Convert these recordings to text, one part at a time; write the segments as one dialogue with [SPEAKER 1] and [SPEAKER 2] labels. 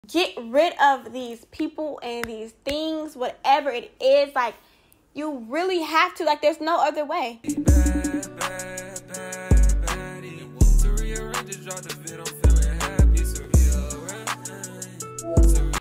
[SPEAKER 1] get rid of these people and these things, whatever it is. Like, you really have to. Like, there's no other way.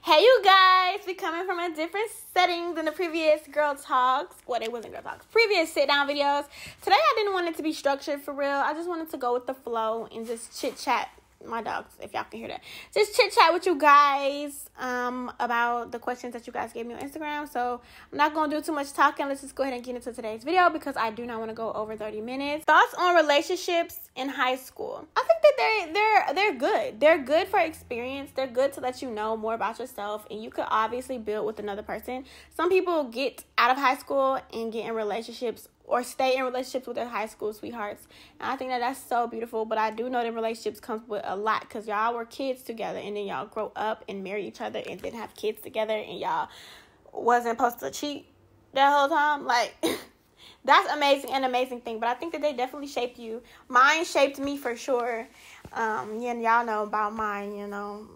[SPEAKER 1] Hey, you guys, we coming from a different setting than the previous girl talks. Well, it wasn't girl talks. Previous sit-down videos. Today, I didn't want it to be structured for real. I just wanted to go with the flow and just chit-chat. My dogs, if y'all can hear that. Just chit-chat with you guys about the questions that you guys gave me on Instagram. So, I'm not going to do too much talking. Let's just go ahead and get into today's video because I do not want to go over 30 minutes. Thoughts on relationships in high school. I think that they're good. They're good for experience. They're good to let you know more about yourself, and you could obviously build with another person. Some people get out of high school and get in relationships or stay in relationships with their high school sweethearts. And I think that that's so beautiful. But I do know that relationships comes with a lot because y'all were kids together and then y'all grow up and marry each other and then have kids together and y'all wasn't supposed to cheat that whole time. Like, that's an amazing thing. But I think that they definitely shape you. Mine shaped me for sure. Yeah, and y'all know about mine, you know.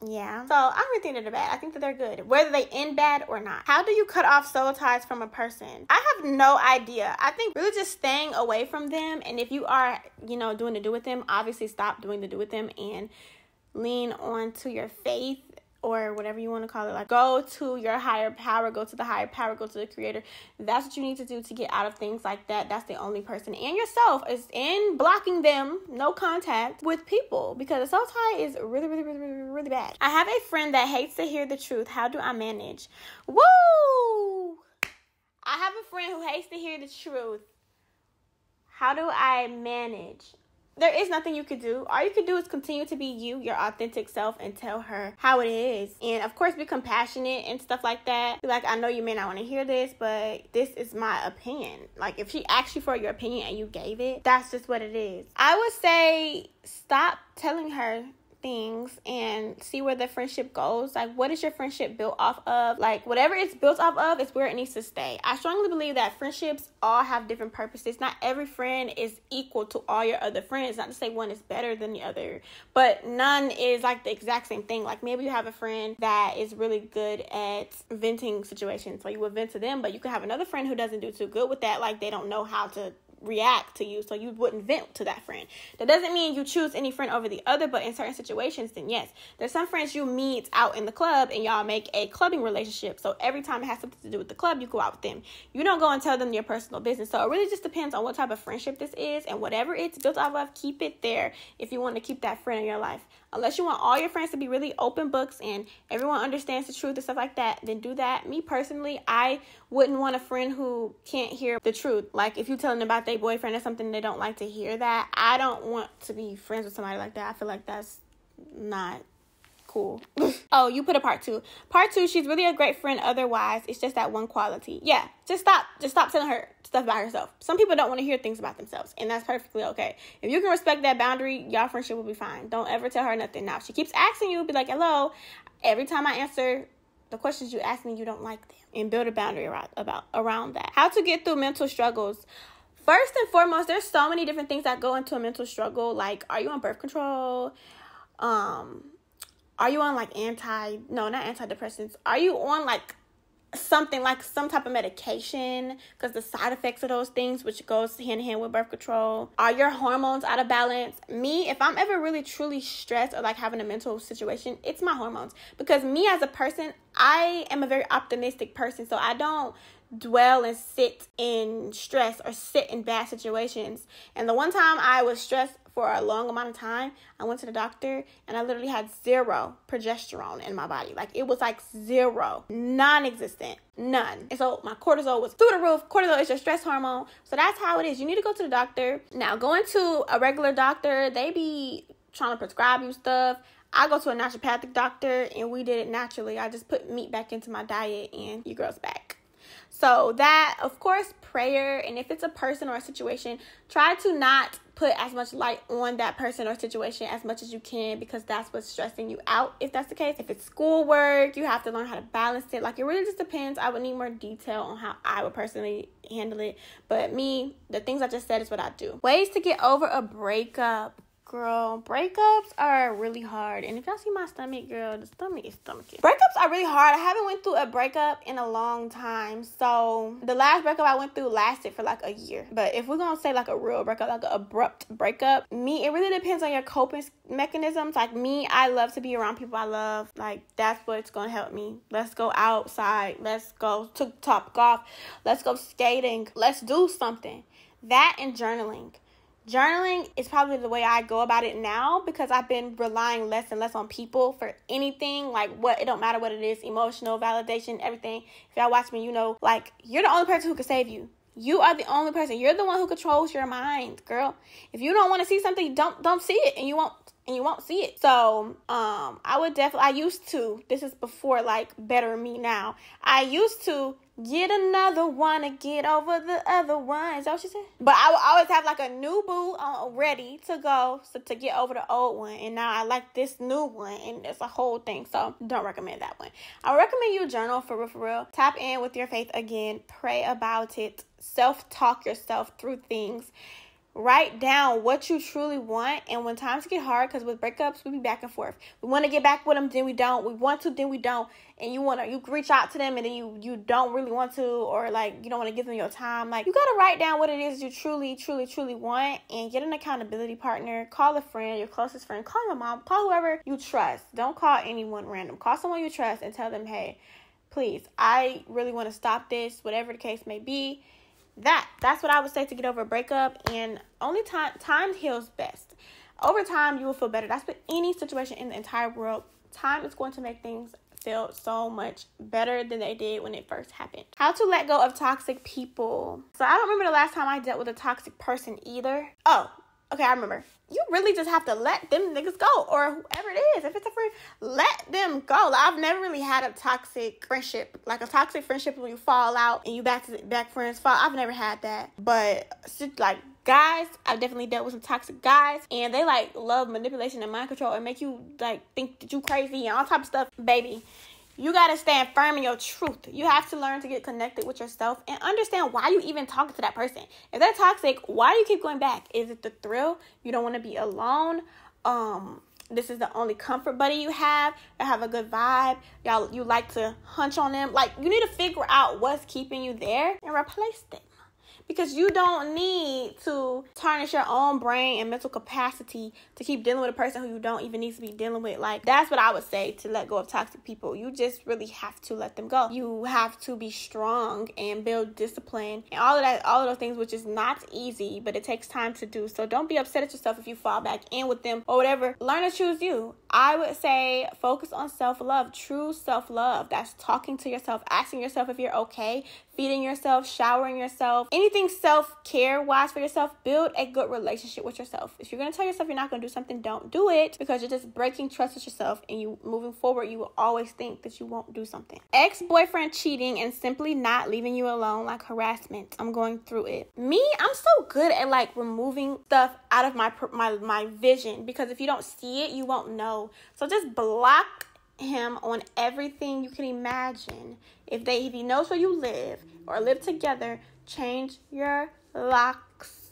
[SPEAKER 1] Yeah. So I don't really think that they're bad. I think that they're good, whether they end bad or not. How do you cut off soul ties from a person? I have no idea. I think really just staying away from them. And if you are, you know, doing the do with them, obviously stop doing the do with them and lean on to your faith or whatever you want to call it. Like, go to your higher power, go to the higher power, go to the creator. That's what you need to do to get out of things like that. That's the only person. And yourself is in blocking them, no contact with people, because a soul tie is really, really, really, really, really bad. I have a friend that hates to hear the truth. How do I manage? Woo! I have a friend who hates to hear the truth. How do I manage? There is nothing you could do. All you can do is continue to be you, your authentic self, and tell her how it is. And, of course, be compassionate and stuff like that. Be like, I know you may not want to hear this, but this is my opinion. Like, if she asked you for your opinion and you gave it, that's just what it is. I would say stop telling her things and see where the friendship goes. Like, what is your friendship built off of? Like, whatever it's built off of is where it needs to stay. I strongly believe that friendships all have different purposes. Not every friend is equal to all your other friends. Not to say one is better than the other, but none is like the exact same thing. Like, maybe you have a friend that is really good at venting situations, so you would vent to them, but you could have another friend who doesn't do too good with that. Like, they don't know how to react to you, so you wouldn't vent to that friend. That doesn't mean you choose any friend over the other, but in certain situations, then yes. There's some friends you meet out in the club and y'all make a clubbing relationship, so every time it has something to do with the club, you go out with them. You don't go and tell them your personal business. So it really just depends on what type of friendship this is, and whatever it's built off of, keep it there if you want to keep that friend in your life. Unless you want all your friends to be really open books and everyone understands the truth and stuff like that, then do that. Me personally, I wouldn't want a friend who can't hear the truth. Like, if you tell them about their boyfriend or something, they don't like to hear that. I don't want to be friends with somebody like that. I feel like that's not cool. Oh, you put a part 2. Part 2, she's really a great friend otherwise. It's just that one quality. Yeah, just stop telling her stuff about herself. Some people don't want to hear things about themselves, and that's perfectly okay. If you can respect that boundary, y'all friendship will be fine. Don't ever tell her nothing. Now, if she keeps asking you, be like, hello, every time I answer the questions you ask me, you don't like them, and build a boundary around that. How to get through mental struggles. First and foremost, there's so many different things that go into a mental struggle. Like, are you on birth control? Are you on like not antidepressants? Are you on like something like some type of medication? Because the side effects of those things, which goes hand in hand with birth control. Are your hormones out of balance? Me, if I'm ever really truly stressed or like having a mental situation, it's my hormones. Because me as a person, I am a very optimistic person. So I don't dwell and sit in stress or sit in bad situations. And the one time I was stressed for a long amount of time, I went to the doctor and I literally had 0 progesterone in my body. Like, it was like 0, non-existent, none. And so my cortisol was through the roof. Cortisol is your stress hormone. So that's how it is. You need to go to the doctor. Now, going to a regular doctor, they be trying to prescribe you stuff. I go to a naturopathic doctor and we did it naturally. I just put meat back into my diet and your girl's back. So that, of course, prayer, and if it's a person or a situation, try to not put as much light on that person or situation as much as you can, because that's what's stressing you out, if that's the case. If it's schoolwork, you have to learn how to balance it. Like, it really just depends. I would need more detail on how I would personally handle it. But me, the things I just said is what I do. Ways to get over a breakup. Girl, breakups are really hard. And if y'all see my stomach, girl, the stomach is stomaching. Breakups are really hard. I haven't went through a breakup in a long time. So the last breakup I went through lasted for like a year. But if we're going to say like a real breakup, like an abrupt breakup, it really depends on your coping mechanisms. Like me, I love to be around people I love. Like that's what's going to help me. Let's go outside. Let's go to Top Golf. Let's go skating. Let's do something. That and journaling. Journaling is probably the way I go about it now because I've been relying less and less on people for anything. Like it don't matter what it is, emotional, validation, everything. If y'all watch me, you know, like you're the only person who can save you. You are the only person. You're the one who controls your mind, girl. If you don't want to see something, don't see it, and you won't see it. So, I used to, this is before like better me now. I used to get another one to get over the other one. Is that what she said? But I would always have like a new boo ready to go to get over the old one. And now I like this new one, and it's a whole thing. So don't recommend that one. I recommend you journal for real. Tap in with your faith again. Pray about it. Self-talk yourself through things. Write down what you truly want. And when times get hard, because with breakups, we be back and forth. We want to get back with them, then we don't. We want to, then we don't. And you reach out to them, and then you don't really want to, or like you don't want to give them your time. Like you got to write down what it is you truly want, and get an accountability partner. Call a friend, your closest friend. Call your mom. Call whoever you trust. Don't call anyone random. Call someone you trust and tell them, hey, please, I really want to stop this, whatever the case may be. That's what I would say to get over a breakup. And only time heals best. Over time, you will feel better. That's with any situation in the entire world. Time is going to make things feel so much better than they did when it first happened. How to let go of toxic people. So I don't remember the last time I dealt with a toxic person either. Oh, okay, I remember. You really just have to let them niggas go, or whoever it is. If it's a friend, let them go. Like, I've never really had a toxic friendship. Like a toxic friendship when you fall out and you back friends fall. I've never had that. But like guys, I've definitely dealt with some toxic guys, and they like love manipulation and mind control and make you like think that you crazy and all type of stuff. Baby, you got to stand firm in your truth. You have to learn to get connected with yourself and understand why you even talking to that person. If they're toxic, why do you keep going back? Is it the thrill? You don't want to be alone? This is the only comfort buddy you have. They have a good vibe. You like to hunch on them. Like, you need to figure out what's keeping you there and replace them. Because you don't need to tarnish your own brain and mental capacity to keep dealing with a person who you don't even need to be dealing with. Like, that's what I would say to let go of toxic people. You just really have to let them go. You have to be strong and build discipline and all of those things, which is not easy, but it takes time to do. So don't be upset at yourself if you fall back in with them or whatever. Learn to choose you. I would say focus on self-love, true self-love. That's talking to yourself, asking yourself if you're okay, feeding yourself, showering yourself, anything self-care wise for yourself. Build a good relationship with yourself. If you're going to tell yourself you're not going to do something, don't do it, because you're just breaking trust with yourself, and you moving forward, you will always think that you won't do something. Ex-boyfriend cheating and simply not leaving you alone, like harassment. I'm going through it. Me, I'm so good at like removing stuff out of my vision, because if you don't see it, you won't know. So just block him on everything you can imagine. If he knows where you live or live together, change your locks.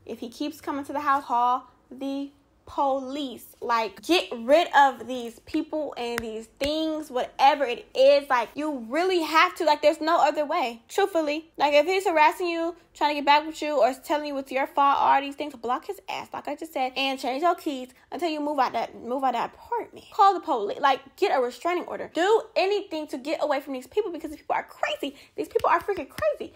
[SPEAKER 1] If he keeps coming to the house, call the police. Like, get rid of these people and these things, whatever it is. Like, you really have to. Like, there's no other way, truthfully. Like, if he's harassing you, trying to get back with you, or telling you it's your fault, all these things, block his ass, like I just said, and change your keys until you move out that apartment. Call the police. Like, get a restraining order. Do anything to get away from these people, because these people are crazy. These people are freaking crazy.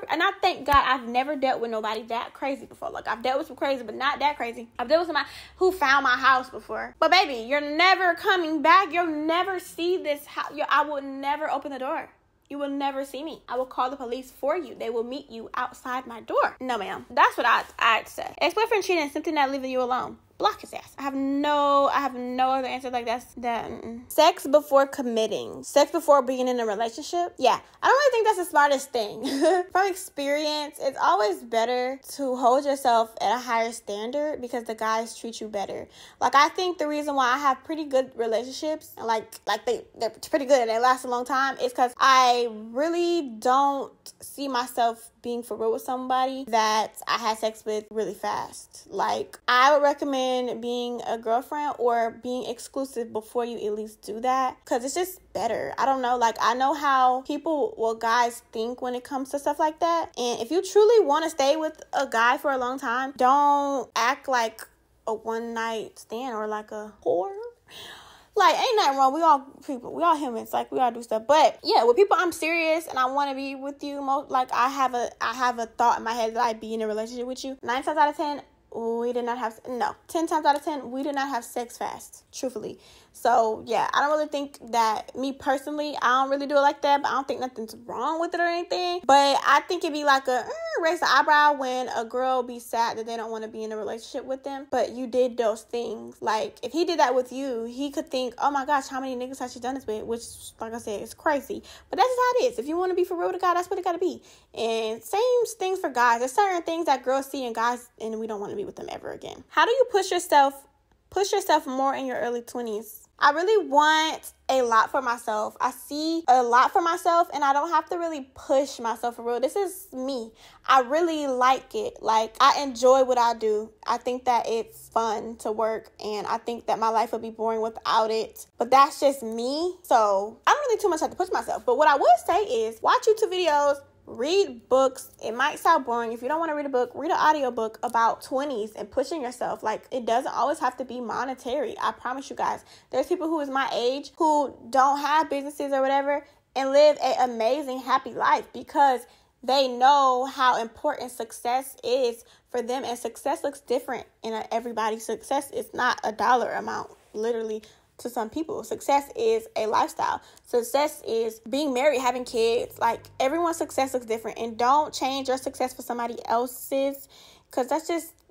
[SPEAKER 1] And I thank God I've never dealt with nobody that crazy before. Like, I've dealt with some crazy, but not that crazy. I've dealt with somebody who found my house before. But baby, you're never coming back. You'll never see this house. I will never open the door. You will never see me. I will call the police for you. They will meet you outside my door. No, ma'am. That's what I'd say. Ex-boyfriend cheating and simply not leaving you alone. Block his ass. I have no other answer. Like, that. Sex before committing. Sex before being in a relationship. Yeah. I don't really think that's the smartest thing. From experience, it's always better to hold yourself at a higher standard, because the guys treat you better. Like, I think the reason why I have pretty good relationships, and like they're pretty good and they last a long time, is because I really don't see myself being for real with somebody that I had sex with really fast. Like, I would recommend in being a girlfriend or being exclusive before you at least do that, because it's just better. I don't know, like, I know how guys think when it comes to stuff like that, and if you truly want to stay with a guy for a long time, don't act like a one night stand or like a whore. Like, ain't nothing wrong. We all people. We all humans. Like, we all do stuff. But yeah, with people, I'm serious and I want to be with you. Like, I have a thought in my head that I'd be in a relationship with you. 9 times out of 10, we did not have 10 times out of 10, we did not have sex fast. Truthfully. So yeah, I don't really think that, me personally, I don't really do it like that, but I don't think nothing's wrong with it or anything. But I think it'd be like a raise the eyebrow when a girl be sad that they don't want to be in a relationship with them, but you did those things. Like, if he did that with you, he could think, oh my gosh, how many niggas has she done this with? Which, like I said, is crazy. But that's just how it is. If you want to be for real with a guy, that's what it gotta be. And same things for guys. There's certain things that girls see in guys and we don't want to be with them ever again. How do you push yourself more in your early 20s? I really want a lot for myself. I see a lot for myself and I don't have to really push myself for real. This is me. I really like it. Like, I enjoy what I do. I think that it's fun to work and I think that my life would be boring without it. But that's just me. So I don't really too much have to push myself. But what I would say is watch YouTube videos, read books. It might sound boring. If you don't want to read a book, read an audiobook about 20s and pushing yourself. Like, it doesn't always have to be monetary. I promise you guys. There's people who is my age who don't have businesses or whatever and live an amazing, happy life because they know how important success is for them. And success looks different in everybody's. Success is not a dollar amount, literally. To some people, success is a lifestyle. Success is being married, having kids. Like, everyone's success looks different. And don't change your success for somebody else's, because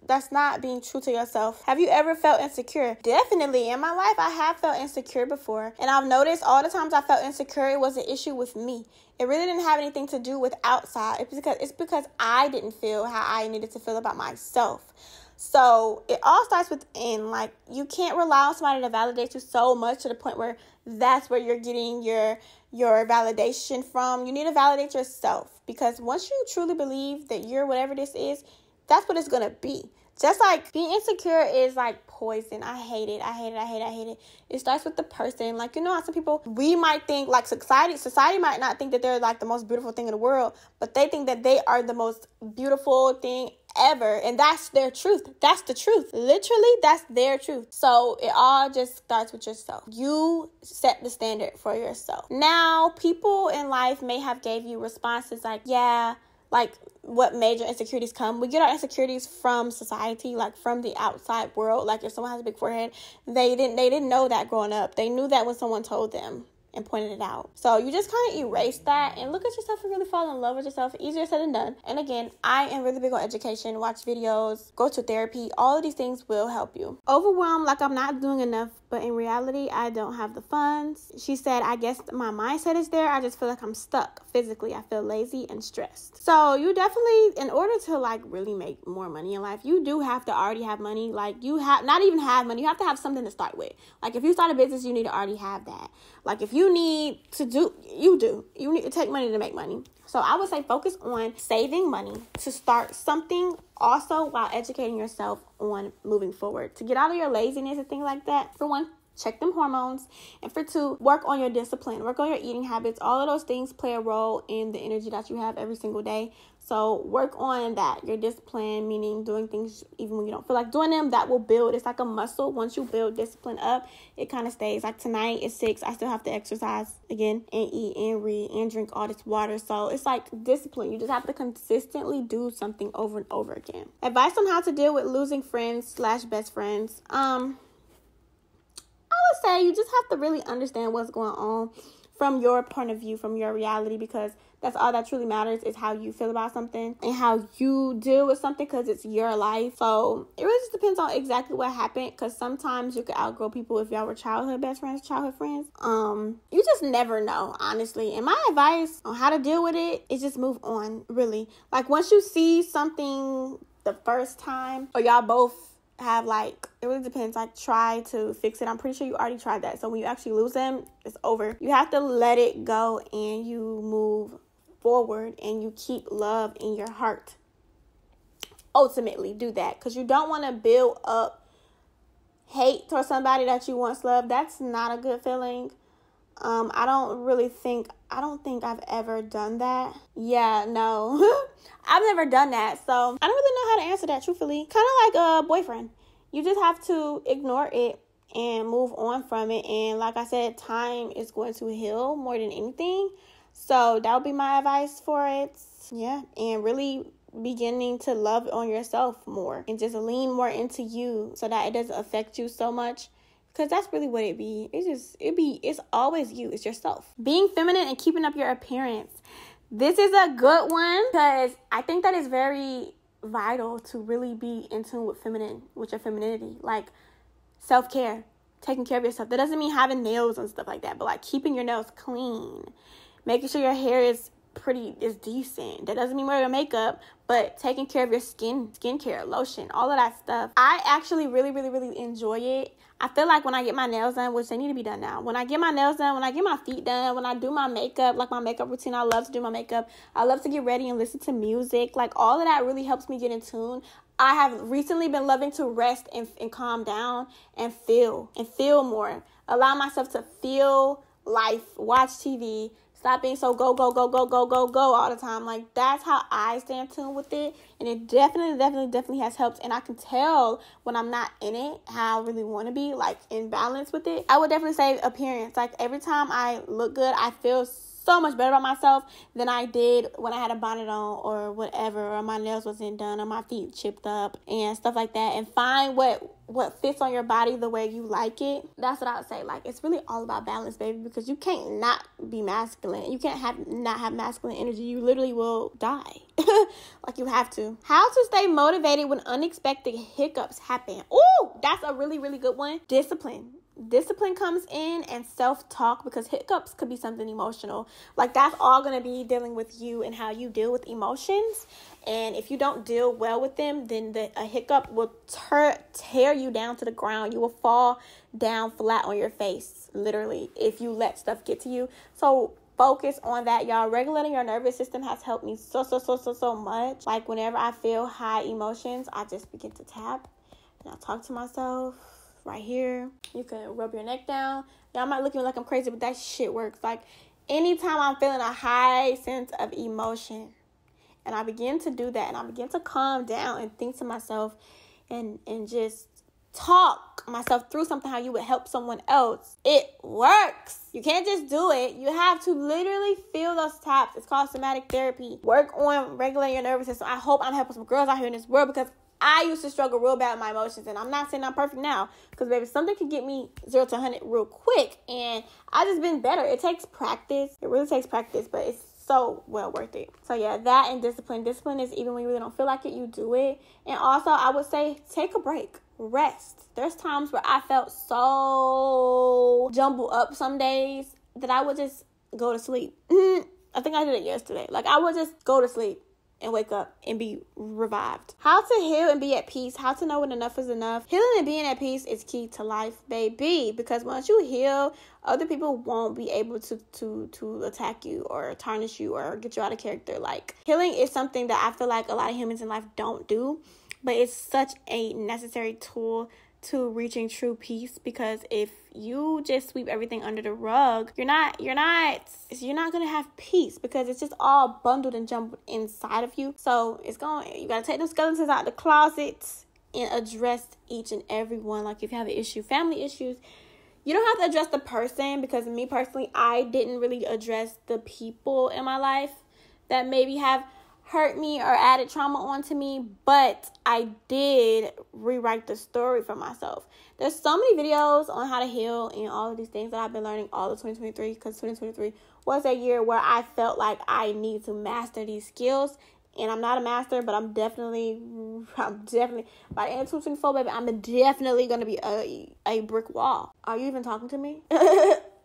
[SPEAKER 1] that's not being true to yourself. Have you ever felt insecure? Definitely. In my life, I have felt insecure before. And I've noticed all the times I felt insecure, it was an issue with me. It really didn't have anything to do with outside. It's because I didn't feel how I needed to feel about myself. So it all starts within. Like, you can't rely on somebody to validate you so much to the point where that's where you're getting your validation from. You need to validate yourself, because once you truly believe that you're whatever this is, that's what it's going to be. Just like being insecure is like poison. I hate it. It starts with the person. Like, you know how some people, we might think like society might not think that they're like the most beautiful thing in the world, but they think that they are the most beautiful thing ever. And that's their truth. That's the truth. Literally, that's their truth. So it all just starts with yourself. You set the standard for yourself. Now, people in life may have gave you responses like, yeah, like, what major insecurities come. We get our insecurities from society, like from the outside world. Like, if someone has a big forehead, they didn't know that growing up. They knew that when someone told them and pointed it out. So you just kind of erase that and look at yourself and really fall in love with yourself. Easier said than done. And again, I am really big on education. Watch videos, go to therapy. All of these things will help you. Overwhelmed, like I'm not doing enough, but in reality, I don't have the funds. She said, I guess my mindset is there. I just feel like I'm stuck physically. I feel lazy and stressed. So you definitely, in order to like really make more money in life, you do have to already have money. Like, you have not even have money. You have to have something to start with. Like, if you start a business, you need to already have that. Like, if you need to you need to take money to make money. So I would say focus on saving money to start something, also while educating yourself on moving forward. To get out of your laziness and things like that, for one, check them hormones. And for two, work on your discipline. Work on your eating habits. All of those things play a role in the energy that you have every single day. So work on that. Your discipline, meaning doing things even when you don't feel like doing them, that will build. It's like a muscle. Once you build discipline up, it kind of stays. Like tonight it's 6. I still have to exercise again and eat and read and drink all this water. So it's like discipline. You just have to consistently do something over and over again. Advice on how to deal with losing friends / best friends. I would say you just have to really understand what's going on from your point of view, from your reality, because that's all that truly matters is how you feel about something and how you deal with something, because it's your life. So it really just depends on exactly what happened, because sometimes you could outgrow people if y'all were childhood best friends, childhood friends. You just never know, honestly. And my advice on how to deal with it is just move on, really. Like, once you see something the first time, or y'all both have like, it really depends, like try to fix it. I'm pretty sure you already tried that. So when you actually lose them, it's over. You have to let it go and you move forward and you keep love in your heart. Ultimately do that, because you don't want to build up hate towards somebody that you once loved, that's not a good feeling. I don't think I've ever done that. Yeah, no. I've never done that. So I don't really know how to answer that, truthfully. Kind of like a boyfriend. You just have to ignore it and move on from it. And like I said, time is going to heal more than anything. So that would be my advice for it. Yeah. And really beginning to love on yourself more and just lean more into you so that it doesn't affect you so much. Because that's really what it be. It's always you. It's yourself. Being feminine and keeping up your appearance. This is a good one because I think that is very vital to really be in tune with your femininity. Like self-care, taking care of yourself. That doesn't mean having nails and stuff like that, but like keeping your nails clean, making sure your hair is decent. That doesn't mean wearing makeup, but taking care of your skincare, lotion, all of that stuff. I actually really, really, really enjoy it. I feel like when I get my nails done, which they need to be done now, when I get my nails done, when I get my feet done, when I do my makeup, like my makeup routine, I love to do my makeup. I love to get ready and listen to music. Like all of that really helps me get in tune. I have recently been loving to rest and calm down and feel more. Allow myself to feel life, watch TV, stop being so go all the time. Like, that's how I stay in tune with it. And it definitely has helped. And I can tell when I'm not in it, how I really want to be, like, in balance with it. I would definitely say appearance. Like, every time I look good, I feel so much better about myself than I did when I had a bonnet on or whatever, or my nails wasn't done, or my feet chipped up and stuff like that. And find what fits on your body the way you like it. That's what I would say. Like, it's really all about balance, baby, because you can't not be masculine. You can't not have masculine energy. You literally will die. Like, you have to. How to stay motivated when unexpected hiccups happen. Ooh, that's a really, really good one. Discipline comes in, and self-talk, because hiccups could be something emotional. Like, that's all going to be dealing with you and how you deal with emotions. And if you don't deal well with them, then a hiccup will tear you down to the ground. You will fall down flat on your face, literally, if you let stuff get to you. So focus on that, y'all. Regulating your nervous system has helped me so much. Like, whenever I feel high emotions, I just begin to tap and I talk to myself. Right here, you can rub your neck down. Y'all might look at me like I'm crazy, but that shit works. Like, anytime I'm feeling a high sense of emotion, and I begin to do that, and I begin to calm down and think to myself and just talk myself through something how you would help someone else, it works. You can't just do it. You have to literally feel those taps. It's called somatic therapy. Work on regulating your nervous system. I hope I'm helping some girls out here in this world, because I used to struggle real bad with my emotions, and I'm not saying I'm perfect now, because, baby, something can get me 0 to 100 real quick, and I just been better. It takes practice. It really takes practice, but it's so well worth it. So, yeah, that and discipline. Discipline is even when you really don't feel like it, you do it. And also, I would say take a break. Rest. There's times where I felt so jumbled up some days that I would just go to sleep. I think I did it yesterday. Like, I would just go to sleep and wake up and be revived. How to heal and be at peace. How to know when enough is enough. Healing and being at peace is key to life, baby. Because once you heal, other people won't be able to attack you or tarnish you or get you out of character. Like, healing is something that I feel like a lot of humans in life don't do. But it's such a necessary tool to reaching true peace, because if you just sweep everything under the rug, you're not gonna have peace, because it's just all bundled and jumbled inside of you. So you gotta take those skeletons out of the closet and address each and every one. Like, if you have an issue, family issues, you don't have to address the person, because me personally, I didn't really address the people in my life that maybe have hurt me or added trauma onto me, but I did rewrite the story for myself. There's so many videos on how to heal and all of these things that I've been learning all of 2023, because 2023 was a year where I felt like I need to master these skills. And I'm not a master, but I'm definitely by the end of 2024, baby, I'm definitely gonna be a brick wall. Are you even talking to me?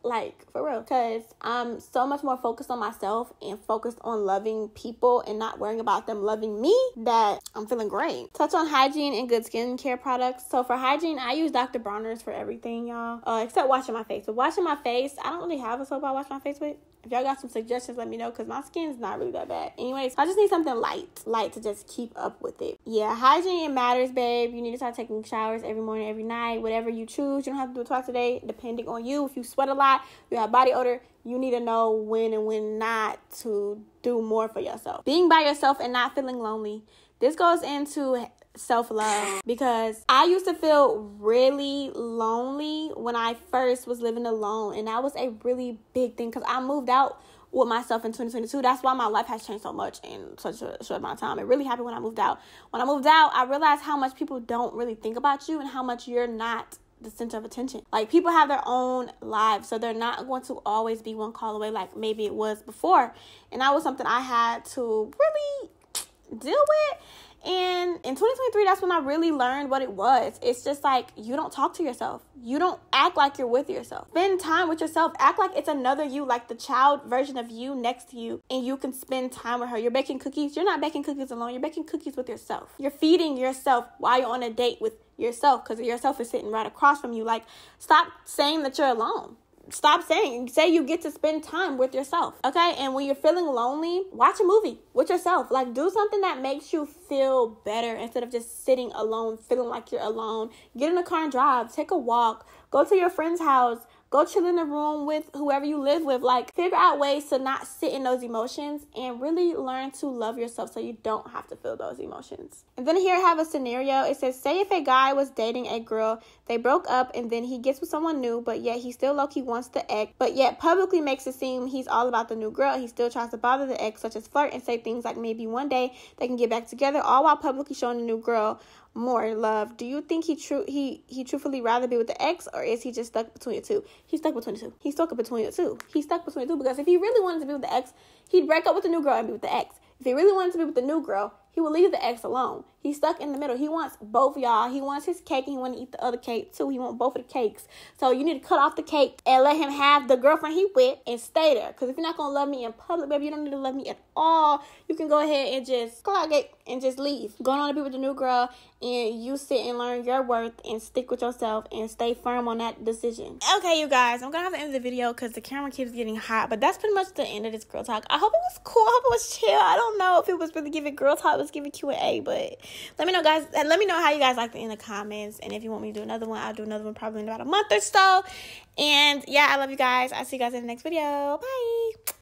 [SPEAKER 1] Like, for real. Because I'm so much more focused on myself and focused on loving people and not worrying about them loving me that I'm feeling great. Touch on hygiene and good skincare products. So for hygiene, I use Dr. Bronner's for everything, y'all. Except washing my face. But washing my face, I don't really have a soap I wash my face with. If y'all got some suggestions, let me know, because my skin's not really that bad. Anyways, I just need something light to just keep up with it. Yeah, hygiene matters, babe. You need to start taking showers every morning, every night, whatever you choose. You don't have to do it twice a day, depending on you. If you sweat a lot, you have body odor, you need to know when and when not to do more for yourself. Being by yourself and not feeling lonely. This goes into self-love, because I used to feel really lonely when I first was living alone, and that was a really big thing because I moved out with myself in 2022. That's why my life has changed so much in such a short amount of time. It really happened when I moved out. When I moved out, I realized how much people don't really think about you and how much you're not the center of attention. Like, people have their own lives, so they're not going to always be one call away like maybe it was before. And that was something I had to really deal with. And in 2023, that's when I really learned what it was. It's just like, you don't talk to yourself. You don't act like you're with yourself. Spend time with yourself. Act like it's another you, like the child version of you next to you, and you can spend time with her. You're baking cookies. You're not baking cookies alone. You're baking cookies with yourself. You're feeding yourself while you're on a date with yourself, because yourself is sitting right across from you. Like, stop saying that you're alone. Stop say you get to spend time with yourself, okay? And when you're feeling lonely, watch a movie with yourself. Like, do something that makes you feel better instead of just sitting alone, feeling like you're alone. Get in the car and drive. Take a walk. Go to your friend's house. Go chill in the room with whoever you live with. Like, figure out ways to not sit in those emotions and really learn to love yourself so you don't have to feel those emotions. And then here I have a scenario. It says, say if a guy was dating a girl, they broke up, and then he gets with someone new, but yet he still low-key wants the ex, but yet publicly makes it seem he's all about the new girl. He still tries to bother the ex, such as flirt and say things like maybe one day they can get back together, all while publicly showing the new girl more love. Do you think he truthfully rather be with the ex, or is he just stuck between the two? He's stuck between the two. He's stuck between the two. He's stuck between the two, because if he really wanted to be with the ex, he'd break up with the new girl and be with the ex. If he really wanted to be with the new girl, he will leave the ex alone. He's stuck in the middle. He wants both of y'all. He wants his cake and he wants to eat the other cake too. He wants both of the cakes. So you need to cut off the cake and let him have the girlfriend he with and stay there. Because if you're not going to love me in public, baby, you don't need to love me at all. You can go ahead and just clock it and just leave. Going on to be with the new girl, and you sit and learn your worth and stick with yourself and stay firm on that decision. Okay, you guys, I'm going to have to end the video because the camera keeps getting hot. But that's pretty much the end of this girl talk. I hope it was cool. I hope it was chill. I don't know if it was really giving girl talk. It was giving Q&A. But let me know, guys. Let me know how you guys like it in the comments. And if you want me to do another one, I'll do another one probably in about a month or so. And yeah, I love you guys. I'll see you guys in the next video. Bye.